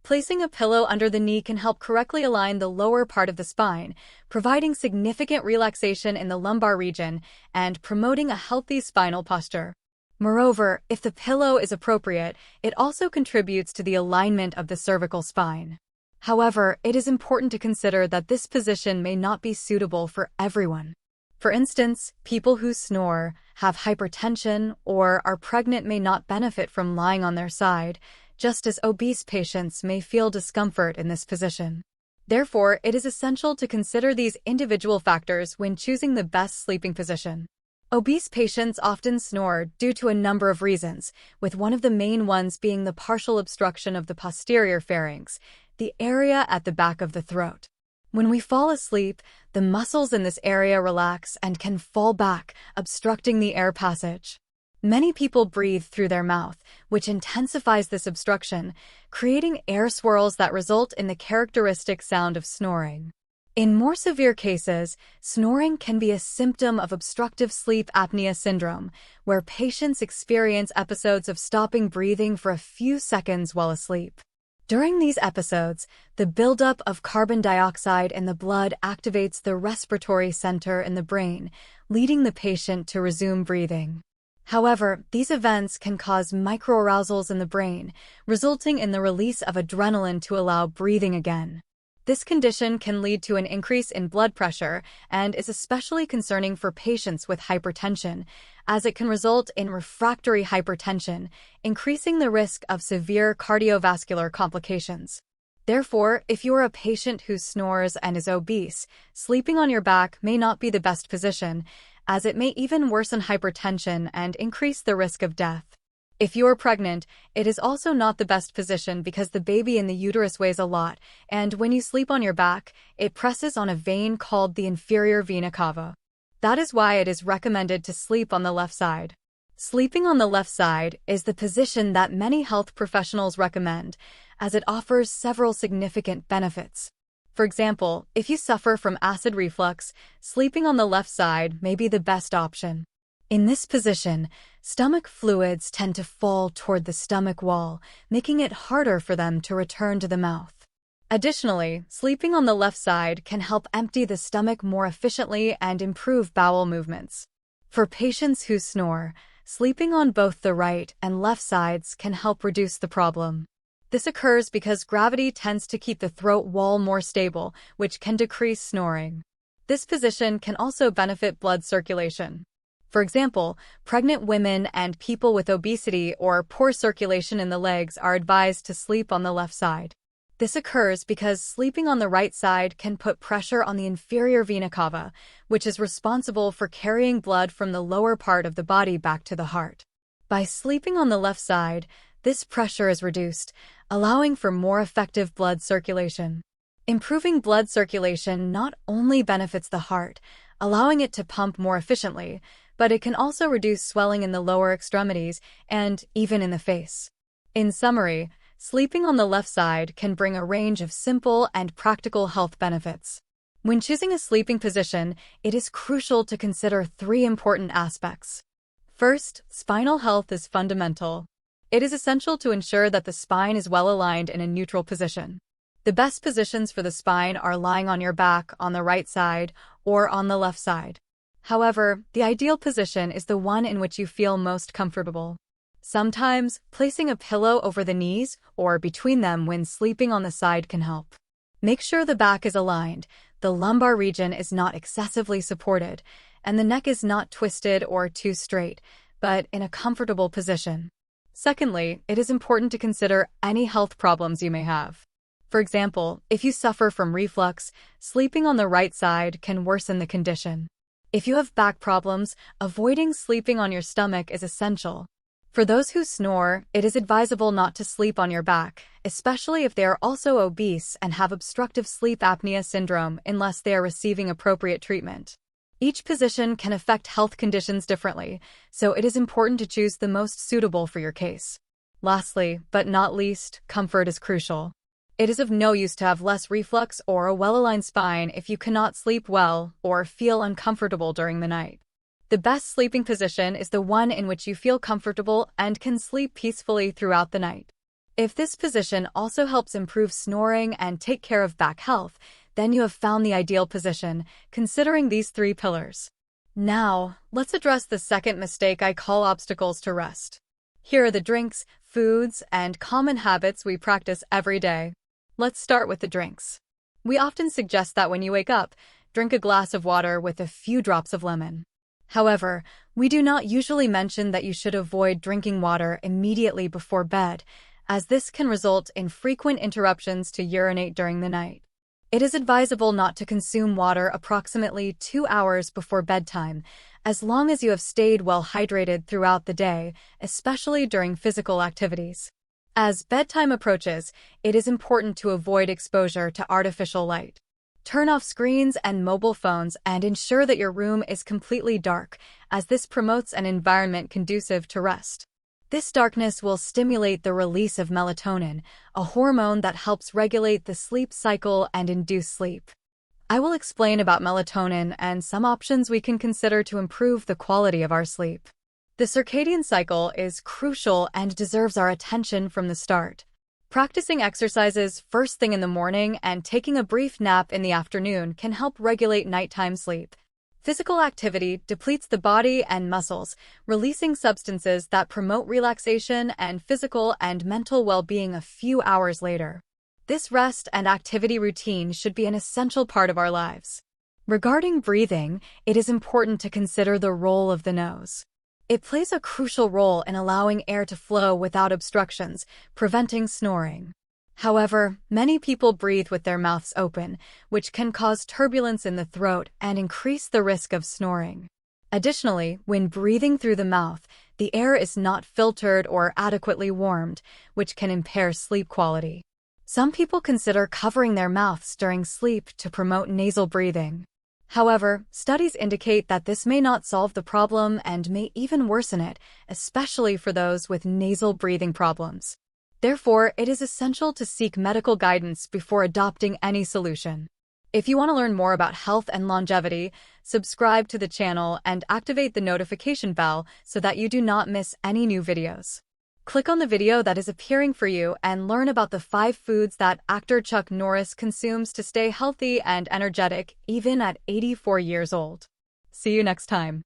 Placing a pillow under the knee can help correctly align the lower part of the spine, providing significant relaxation in the lumbar region and promoting a healthy spinal posture. Moreover, if the pillow is appropriate, it also contributes to the alignment of the cervical spine. However, it is important to consider that this position may not be suitable for everyone. For instance, people who snore, have hypertension, or are pregnant may not benefit from lying on their side, just as obese patients may feel discomfort in this position. Therefore, it is essential to consider these individual factors when choosing the best sleeping position. Obese patients often snore due to a number of reasons, with one of the main ones being the partial obstruction of the posterior pharynx, the area at the back of the throat. When we fall asleep, the muscles in this area relax and can fall back, obstructing the air passage. Many people breathe through their mouth, which intensifies this obstruction, creating air swirls that result in the characteristic sound of snoring. In more severe cases, snoring can be a symptom of obstructive sleep apnea syndrome, where patients experience episodes of stopping breathing for a few seconds while asleep. During these episodes, the buildup of carbon dioxide in the blood activates the respiratory center in the brain, leading the patient to resume breathing. However, these events can cause microarousals in the brain, resulting in the release of adrenaline to allow breathing again. This condition can lead to an increase in blood pressure and is especially concerning for patients with hypertension, as it can result in refractory hypertension, increasing the risk of severe cardiovascular complications. Therefore, if you are a patient who snores and is obese, sleeping on your back may not be the best position, as it may even worsen hypertension and increase the risk of death. If you are pregnant, it is also not the best position because the baby in the uterus weighs a lot, and when you sleep on your back, it presses on a vein called the inferior vena cava. That is why it is recommended to sleep on the left side. Sleeping on the left side is the position that many health professionals recommend, as it offers several significant benefits. For example, if you suffer from acid reflux, sleeping on the left side may be the best option. In this position, stomach fluids tend to fall toward the stomach wall, making it harder for them to return to the mouth. Additionally, sleeping on the left side can help empty the stomach more efficiently and improve bowel movements. For patients who snore, sleeping on both the right and left sides can help reduce the problem. This occurs because gravity tends to keep the throat wall more stable, which can decrease snoring. This position can also benefit blood circulation. For example, pregnant women and people with obesity or poor circulation in the legs are advised to sleep on the left side. This occurs because sleeping on the right side can put pressure on the inferior vena cava, which is responsible for carrying blood from the lower part of the body back to the heart. By sleeping on the left side, this pressure is reduced, allowing for more effective blood circulation. Improving blood circulation not only benefits the heart, allowing it to pump more efficiently, but it can also reduce swelling in the lower extremities and even in the face. In summary, sleeping on the left side can bring a range of simple and practical health benefits. When choosing a sleeping position, it is crucial to consider three important aspects. First, spinal health is fundamental. It is essential to ensure that the spine is well aligned in a neutral position. The best positions for the spine are lying on your back on the right side or on the left side. However, the ideal position is the one in which you feel most comfortable. Sometimes, placing a pillow over the knees or between them when sleeping on the side can help. Make sure the back is aligned, the lumbar region is not excessively supported, and the neck is not twisted or too straight, but in a comfortable position. Secondly, it is important to consider any health problems you may have. For example, if you suffer from reflux, sleeping on the right side can worsen the condition. If you have back problems, avoiding sleeping on your stomach is essential. For those who snore, it is advisable not to sleep on your back, especially if they are also obese and have obstructive sleep apnea syndrome unless they are receiving appropriate treatment. Each position can affect health conditions differently, so it is important to choose the most suitable for your case. Lastly, but not least, comfort is crucial. It is of no use to have less reflux or a well-aligned spine if you cannot sleep well or feel uncomfortable during the night. The best sleeping position is the one in which you feel comfortable and can sleep peacefully throughout the night. If this position also helps improve snoring and take care of back health, then you have found the ideal position, considering these 3 pillars. Now, let's address the second mistake I call obstacles to rest. Here are the drinks, foods, and common habits we practice every day. Let's start with the drinks. We often suggest that when you wake up, drink a glass of water with a few drops of lemon. However, we do not usually mention that you should avoid drinking water immediately before bed, as this can result in frequent interruptions to urinate during the night. It is advisable not to consume water approximately 2 hours before bedtime, as long as you have stayed well hydrated throughout the day, especially during physical activities. As bedtime approaches, it is important to avoid exposure to artificial light. Turn off screens and mobile phones and ensure that your room is completely dark, as this promotes an environment conducive to rest. This darkness will stimulate the release of melatonin, a hormone that helps regulate the sleep cycle and induce sleep. I will explain about melatonin and some options we can consider to improve the quality of our sleep. The circadian cycle is crucial and deserves our attention from the start. Practicing exercises first thing in the morning and taking a brief nap in the afternoon can help regulate nighttime sleep. Physical activity depletes the body and muscles, releasing substances that promote relaxation and physical and mental well-being a few hours later. This rest and activity routine should be an essential part of our lives. Regarding breathing, it is important to consider the role of the nose. It plays a crucial role in allowing air to flow without obstructions, preventing snoring. However, many people breathe with their mouths open, which can cause turbulence in the throat and increase the risk of snoring. Additionally, when breathing through the mouth, the air is not filtered or adequately warmed, which can impair sleep quality. Some people consider covering their mouths during sleep to promote nasal breathing. However, studies indicate that this may not solve the problem and may even worsen it, especially for those with nasal breathing problems. Therefore, it is essential to seek medical guidance before adopting any solution. If you want to learn more about health and longevity, subscribe to the channel and activate the notification bell so that you do not miss any new videos. Click on the video that is appearing for you and learn about the 5 foods that actor Chuck Norris consumes to stay healthy and energetic even at 84 years old. See you next time.